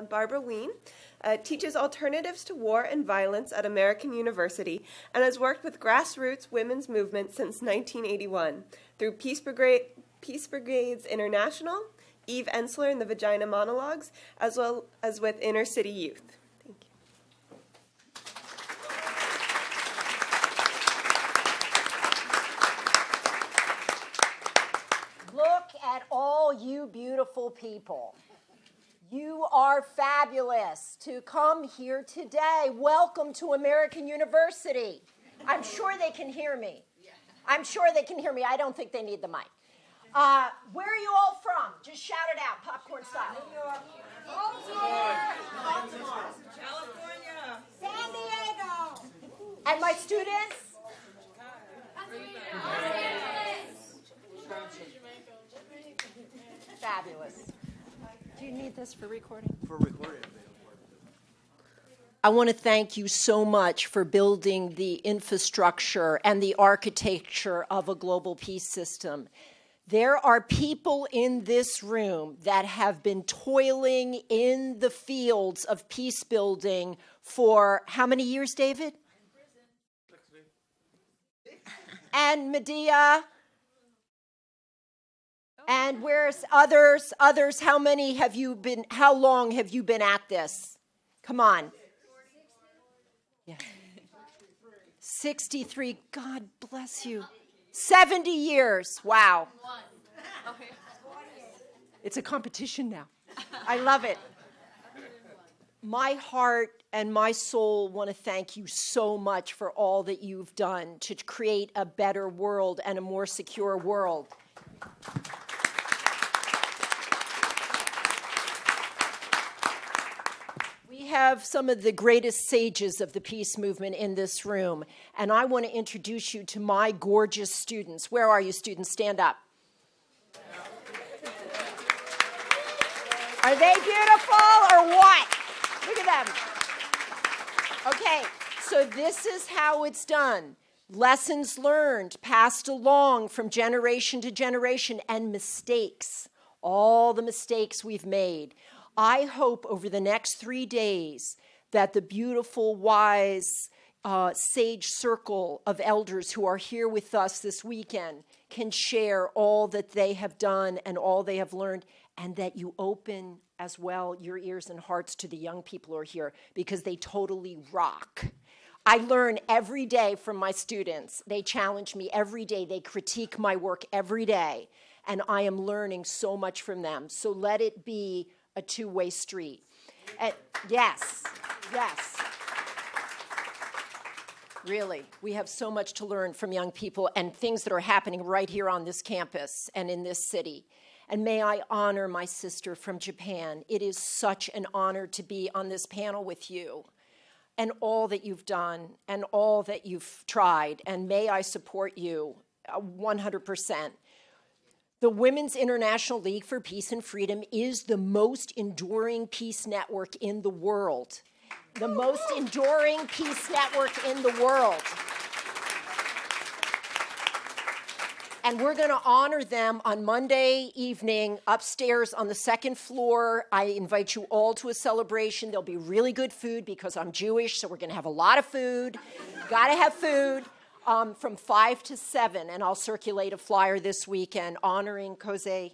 Barbara Wien, teaches alternatives to war and violence at American University and has worked with grassroots women's movements since 1981 through Peace Brigades International, Eve Ensler and the Vagina Monologues, as well as with Inner City Youth. Thank you. Look at all you beautiful people. You are fabulous to come here today. Welcome to American University. I'm sure they can hear me. I'm sure they can hear me. I don't think they need the mic. Where are you all from? Just shout it out, popcorn style. Baltimore. California. San Diego. And my students? Fabulous. Do you need this for recording? For recording. I want to thank you so much for building the infrastructure and the architecture of a global peace system. There are people in this room that have been toiling in the fields of peace building for how many years, David? And Medea? And where's others? Others, how long have you been at this? Come on. Yeah. 63. God bless you. 70 years. Wow. It's a competition now. I love it. My heart and my soul want to thank you so much for all that you've done to create a better world and a more secure world. We have some of the greatest sages of the peace movement in this room, and I want to introduce you to my gorgeous students. Where are you, students? Stand up. Are they beautiful or what? Look at them. Okay, so this is how it's done. Lessons learned, passed along from generation to generation, and mistakes. All the mistakes we've made. I hope over the next 3 days that the beautiful, wise, sage circle of elders who are here with us this weekend can share all that they have done and all they have learned, and that you open as well your ears and hearts to the young people who are here, because they totally rock. I learn every day from my students. They challenge me every day. They critique my work every day, and I am learning so much from them. So let it be a two-way street. Yes. Really, we have so much to learn from young people and things that are happening right here on this campus and in this city. And may I honor my sister from Japan. It is such an honor to be on this panel with you and all that you've done and all that you've tried. And may I support you 100%. The Women's International League for Peace and Freedom is the most enduring peace network in the world. The most enduring peace network in the world. And we're going to honor them on Monday evening upstairs on the second floor. I invite you all to a celebration. There'll be really good food because I'm Jewish, so we're going to have a lot of food. Got to have food. From 5 to 7, and I'll circulate a flyer this weekend honoring Kose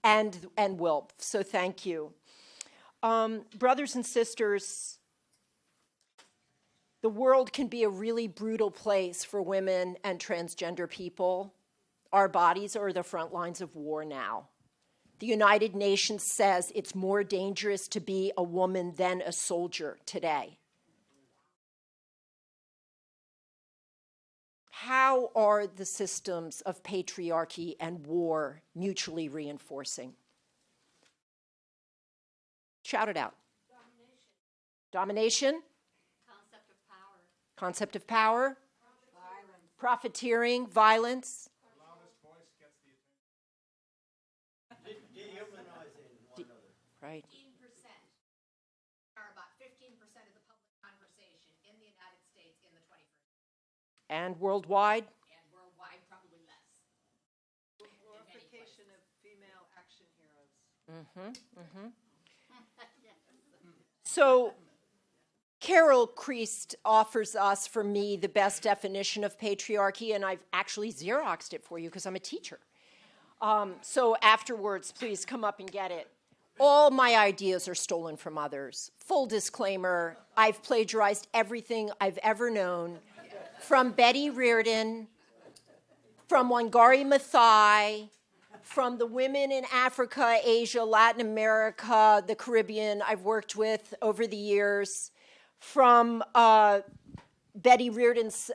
and Wilp. So thank you. Brothers and sisters, the world can be a really brutal place for women and transgender people. Our bodies are the front lines of war now. The United Nations says it's more dangerous to be a woman than a soldier today. How are the systems of patriarchy and war mutually reinforcing? Shout it out. Domination. Concept of power. Concept of power. Violence. Profiteering, violence. The loudest voice gets the attention. Dehumanizing one another. Right. 15% are about 15% of the public conversation in the United States in the 21st. And worldwide? And worldwide, probably less. Glorification of female action heroes. So Carol Christ offers us, for me, the best definition of patriarchy, and I've actually Xeroxed it for you because I'm a teacher. So afterwards, please come up and get it. All my ideas are stolen from others. Full disclaimer, I've plagiarized everything I've ever known, from Betty Reardon, from Wangari Maathai, from the women in Africa, Asia, Latin America, the Caribbean I've worked with over the years, from Betty Reardon's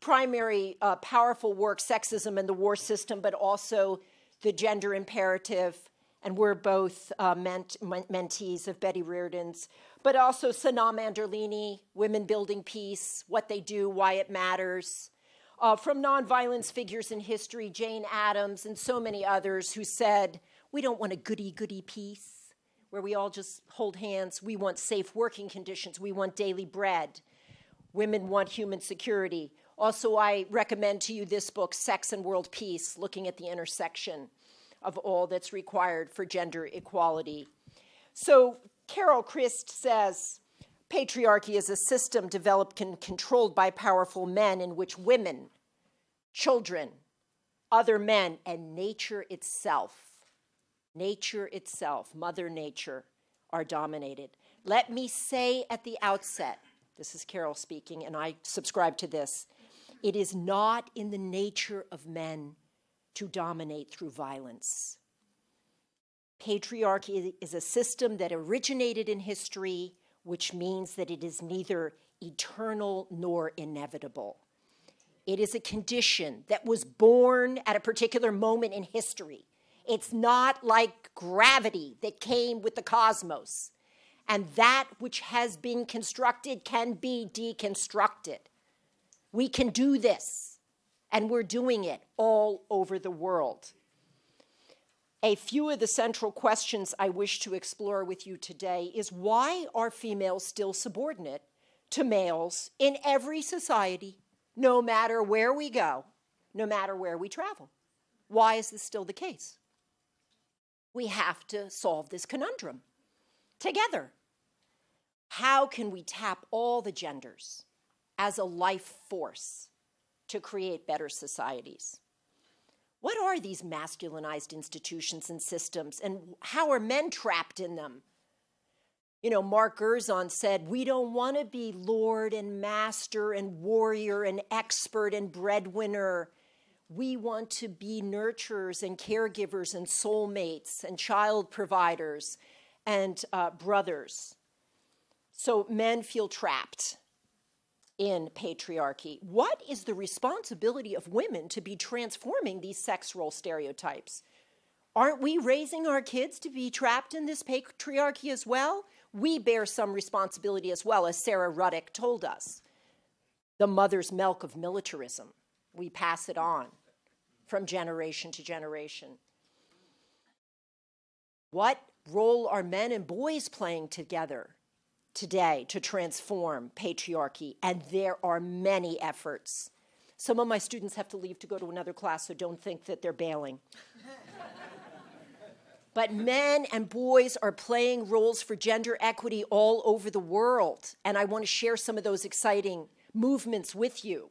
primary powerful work, Sexism and the War System, but also The Gender Imperative, and we're both mentees of Betty Reardon's, but also Sanam Anderlini, Women Building Peace, What They Do, Why It Matters, from nonviolence figures in history, Jane Addams, and so many others who said, we don't want a goody-goody peace where we all just hold hands. We want safe working conditions. We want daily bread. Women want human security. Also, I recommend to you this book, Sex and World Peace, looking at the intersection of all that's required for gender equality. So Carol Christ says, patriarchy is a system developed and controlled by powerful men in which women, children, other men, and nature itself, Mother Nature, are dominated. Let me say at the outset, this is Carol speaking, and I subscribe to this, it is not in the nature of men to dominate through violence. Patriarchy is a system that originated in history, which means that it is neither eternal nor inevitable. It is a condition that was born at a particular moment in history. It's not like gravity that came with the cosmos. And that which has been constructed can be deconstructed. We can do this, and we're doing it all over the world. A few of the central questions I wish to explore with you today is, why are females still subordinate to males in every society, no matter where we go, no matter where we travel? Why is this still the case? We have to solve this conundrum together. How can we tap all the genders as a life force to create better societies? What are these masculinized institutions and systems, and how are men trapped in them? You know, Mark Gerzon said, we don't want to be lord and master and warrior and expert and breadwinner. We want to be nurturers and caregivers and soulmates and child providers and brothers. So men feel trapped in patriarchy. What is the responsibility of women to be transforming these sex role stereotypes? Aren't we raising our kids to be trapped in this patriarchy as well? We bear some responsibility as well, as Sarah Ruddick told us. The mother's milk of militarism. We pass it on from generation to generation. What role are men and boys playing together today to transform patriarchy? And there are many efforts. Some of my students have to leave to go to another class, so don't think that they're bailing. But men and boys are playing roles for gender equity all over the world. And I want to share some of those exciting movements with you.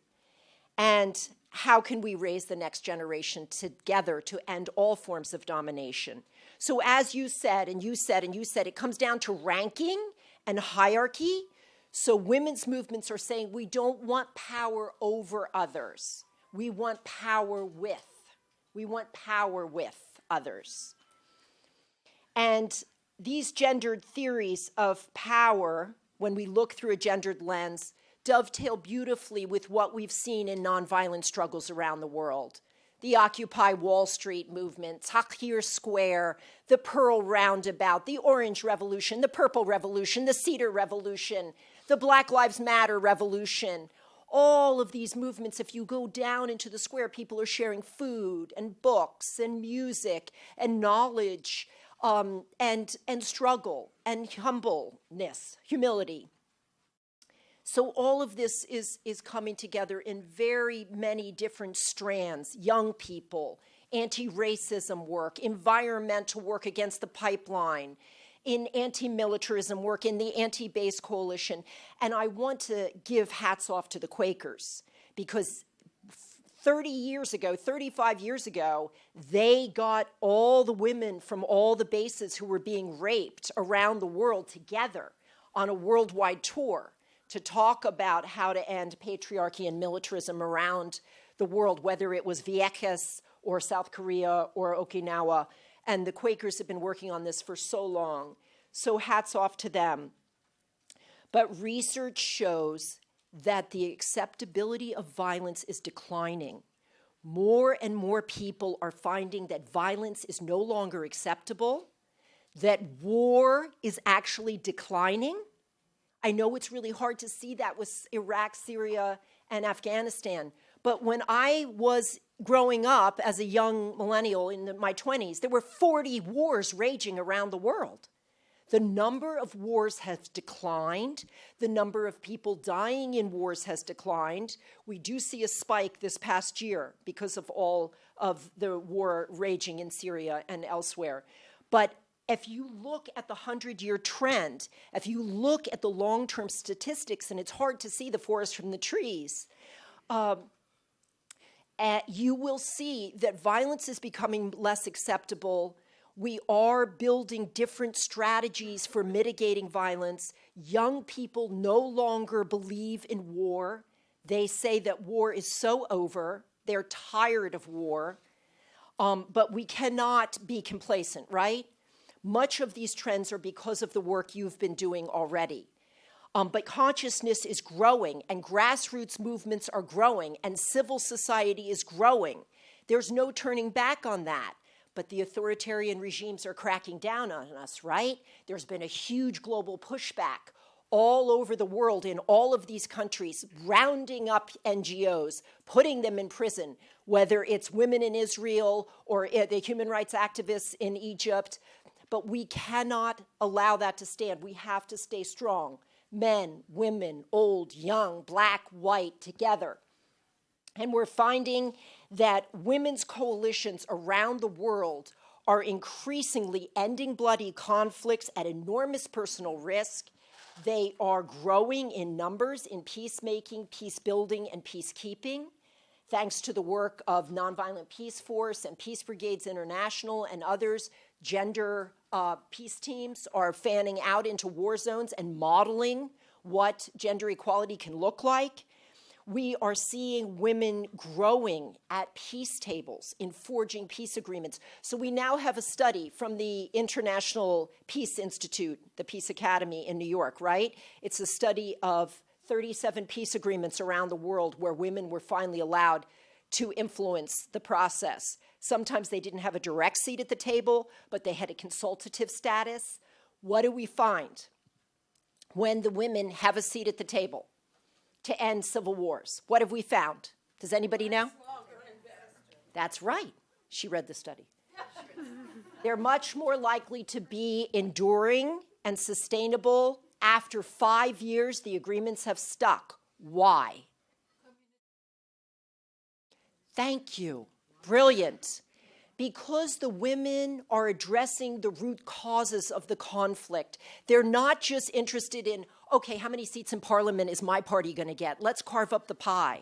And how can we raise the next generation together to end all forms of domination? So as you said, and you said, and you said, it comes down to ranking and hierarchy. So women's movements are saying we don't want power over others. We want power with. We want power with others. And these gendered theories of power, when we look through a gendered lens, dovetail beautifully with what we've seen in nonviolent struggles around the world. The Occupy Wall Street movement, Tahrir Square, the Pearl Roundabout, the Orange Revolution, the Purple Revolution, the Cedar Revolution, the Black Lives Matter Revolution. All of these movements, if you go down into the square, people are sharing food and books and music and knowledge and struggle and humbleness, humility. So all of this is coming together in very many different strands. Young people, anti-racism work, environmental work against the pipeline, in anti-militarism work, in the anti-base coalition. And I want to give hats off to the Quakers, because 30 years ago, 35 years ago, they got all the women from all the bases who were being raped around the world together on a worldwide tour to talk about how to end patriarchy and militarism around the world, whether it was Vieques or South Korea or Okinawa. And the Quakers have been working on this for so long. So hats off to them. But research shows that the acceptability of violence is declining. More and more people are finding that violence is no longer acceptable, that war is actually declining. I know it's really hard to see that with Iraq, Syria, and Afghanistan, but when I was growing up as a young millennial in my 20s, there were 40 wars raging around the world. The number of wars has declined. The number of people dying in wars has declined. We do see a spike this past year because of all of the war raging in Syria and elsewhere. But if you look at the 100-year trend, if you look at the long-term statistics, and it's hard to see the forest from the trees, you will see that violence is becoming less acceptable. We are building different strategies for mitigating violence. Young people no longer believe in war. They say that war is so over. They're tired of war. But we cannot be complacent, right? Much of these trends are because of the work you've been doing already. But consciousness is growing, and grassroots movements are growing, and civil society is growing. There's no turning back on that. But the authoritarian regimes are cracking down on us, right? There's been a huge global pushback all over the world in all of these countries, rounding up NGOs, putting them in prison, whether it's women in Israel or the human rights activists in Egypt. But we cannot allow that to stand. We have to stay strong. Men, women, old, young, black, white, together. And we're finding that women's coalitions around the world are increasingly ending bloody conflicts at enormous personal risk. They are growing in numbers in peacemaking, peace building, and peacekeeping, thanks to the work of Nonviolent Peace Force and Peace Brigades International and others. Gender peace teams are fanning out into war zones and modeling what gender equality can look like. We are seeing women growing at peace tables in forging peace agreements. So we now have a study from the International Peace Institute, the Peace Academy in New York, right? It's a study of 37 peace agreements around the world where women were finally allowed to influence the process. Sometimes they didn't have a direct seat at the table, but they had a consultative status. What do we find when the women have a seat at the table to end civil wars? What have we found? Does anybody know? That's right. She read the study. They're much more likely to be enduring and sustainable. After 5 years, the agreements have stuck. Why? Thank you. Brilliant. Because the women are addressing the root causes of the conflict. They're not just interested in, okay, how many seats in parliament is my party going to get? Let's carve up the pie.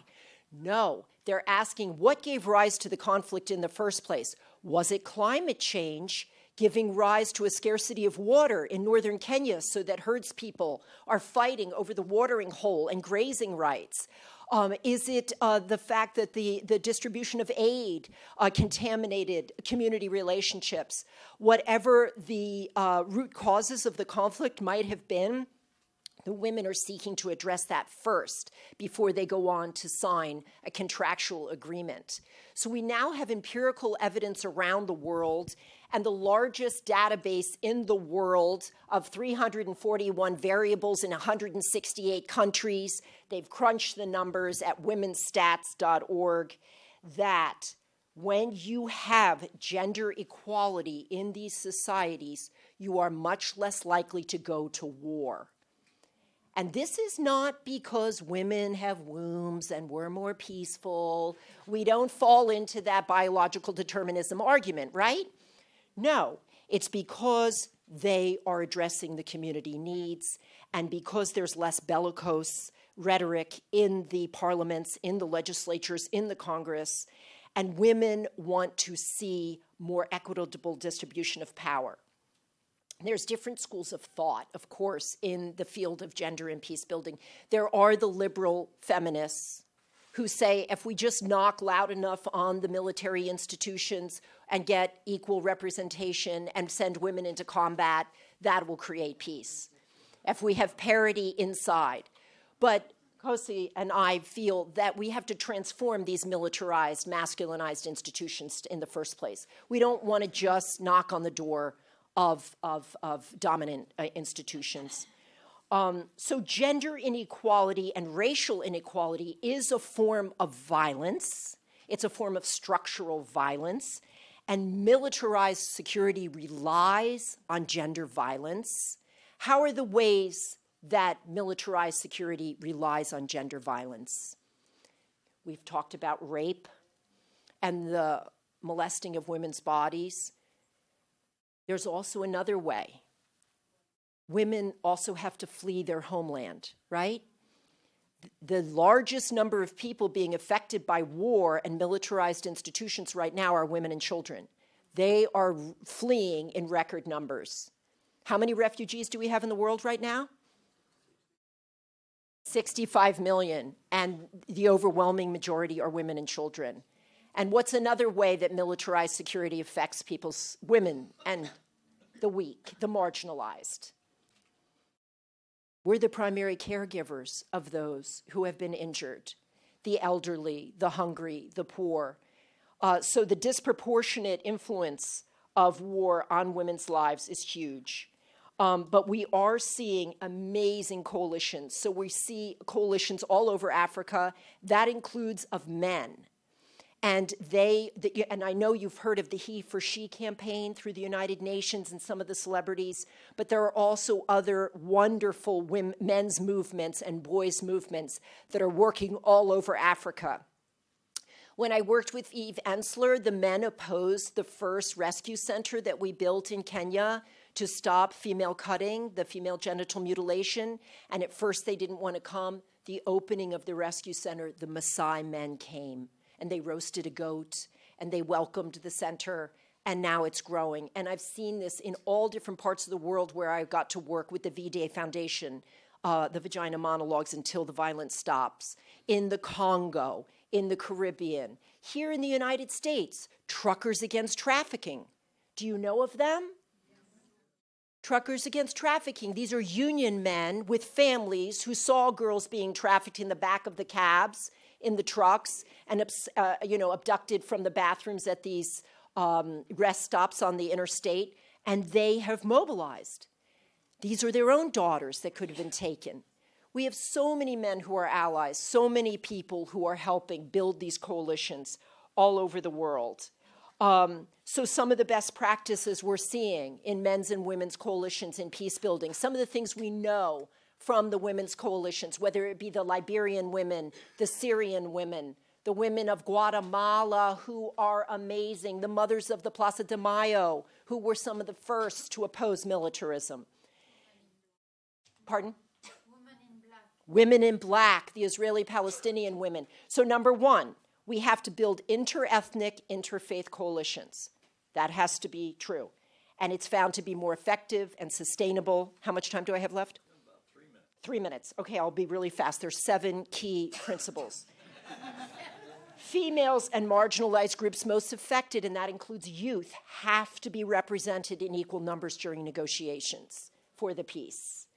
No, they're asking what gave rise to the conflict in the first place. Was it climate change giving rise to a scarcity of water in northern Kenya so that herdspeople are fighting over the watering hole and grazing rights? Is it the fact that the distribution of aid contaminated community relationships? Whatever the root causes of the conflict might have been, the women are seeking to address that first before they go on to sign a contractual agreement. So we now have empirical evidence around the world, and the largest database in the world of 341 variables in 168 countries. They've crunched the numbers at womensstats.org, that when you have gender equality in these societies, you are much less likely to go to war. And this is not because women have wombs and we're more peaceful. We don't fall into that biological determinism argument, right? No, it's because they are addressing the community needs. And because there's less bellicose rhetoric in the parliaments, in the legislatures, in the Congress, and women want to see more equitable distribution of power. There's different schools of thought, of course, in the field of gender and peace building. There are the liberal feminists who say if we just knock loud enough on the military institutions and get equal representation and send women into combat, that will create peace. If we have parity inside. But Kosi and I feel that we have to transform these militarized, masculinized institutions in the first place. We don't want to just knock on the door of dominant institutions. So gender inequality and racial inequality is a form of violence. It's a form of structural violence. And militarized security relies on gender violence. How are the ways that militarized security relies on gender violence? We've talked about rape and the molesting of women's bodies. There's also another way. Women also have to flee their homeland, right? The largest number of people being affected by war and militarized institutions right now are women and children. They are fleeing in record numbers. How many refugees do we have in the world right now? 65 million, and the overwhelming majority are women and children. And what's another way that militarized security affects people's women and the weak, the marginalized? We're the primary caregivers of those who have been injured, the elderly, the hungry, the poor. So the disproportionate influence of war on women's lives is huge. But we are seeing amazing coalitions. So we see coalitions all over Africa. That includes of men. And and I know you've heard of the He for She campaign through the United Nations and some of the celebrities, but there are also other wonderful men's movements and boys' movements that are working all over Africa. When I worked with Eve Ensler, the men opposed the first rescue center that we built in Kenya to stop female cutting, the female genital mutilation. And at first they didn't want to come. The opening of the rescue center, the Maasai men came. And they roasted a goat, and they welcomed the center, and now it's growing. And I've seen this in all different parts of the world where I got to work with the V-Day Foundation, the Vagina Monologues Until the Violence Stops, in the Congo, in the Caribbean. Here in the United States, Truckers Against Trafficking. Do you know of them? Truckers Against Trafficking. These are union men with families who saw girls being trafficked in the back of the cabs, in the trucks, and abducted from the bathrooms at these rest stops on the interstate, and they have mobilized. These are their own daughters that could have been taken. We have so many men who are allies, so many people who are helping build these coalitions all over the world. So some of the best practices we're seeing in men's and women's coalitions in peace building, some of the things we know from the women's coalitions, whether it be the Liberian women, the Syrian women, the women of Guatemala who are amazing, the mothers of the Plaza de Mayo who were some of the first to oppose militarism. Pardon? Women in black. Women in black, the Israeli-Palestinian women. So number one, we have to build inter-ethnic, interfaith coalitions. That has to be true. And it's found to be more effective and sustainable. How much time do I have left? 3 minutes. Okay, I'll be really fast. There's 7 key principles. Females and marginalized groups most affected, and that includes youth, have to be represented in equal numbers during negotiations for the peace.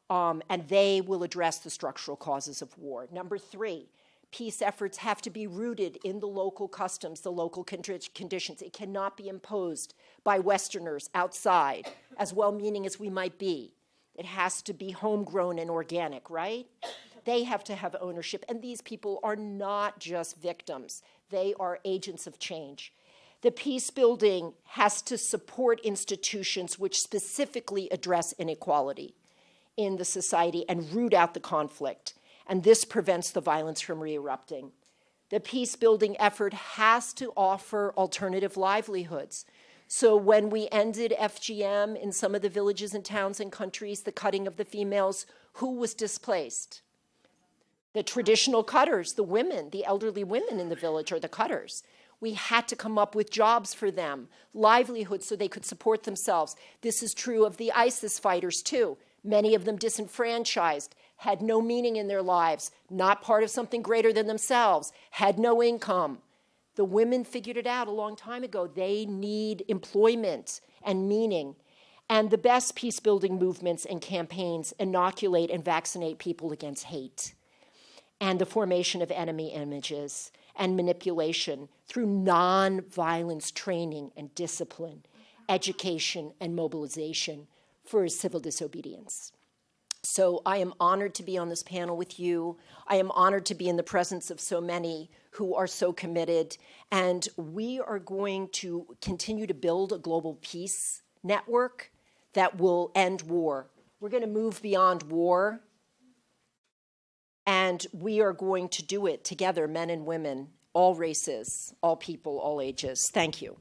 And they will address the structural causes of war. Number 3, peace efforts have to be rooted in the local customs, the local conditions. It cannot be imposed by Westerners outside, as well-meaning as we might be. It has to be homegrown and organic, right? They have to have ownership. And these people are not just victims. They are agents of change. The peace building has to support institutions which specifically address inequality in the society and root out the conflict. And this prevents the violence from re-erupting. The peace building effort has to offer alternative livelihoods. So when we ended FGM in some of the villages and towns and countries, the cutting of the females, who was displaced? The traditional cutters, the women, the elderly women in the village are the cutters. We had to come up with jobs for them, livelihoods so they could support themselves. This is true of the ISIS fighters too. Many of them disenfranchised, had no meaning in their lives, not part of something greater than themselves, had no income. The women figured it out a long time ago. They need employment and meaning. And the best peace-building movements and campaigns inoculate and vaccinate people against hate and the formation of enemy images and manipulation through non-violence training and discipline, education and mobilization for civil disobedience. So I am honored to be on this panel with you. I am honored to be in the presence of so many who are so committed. And we are going to continue to build a global peace network that will end war. We're going to move beyond war. And we are going to do it together, men and women, all races, all people, all ages. Thank you.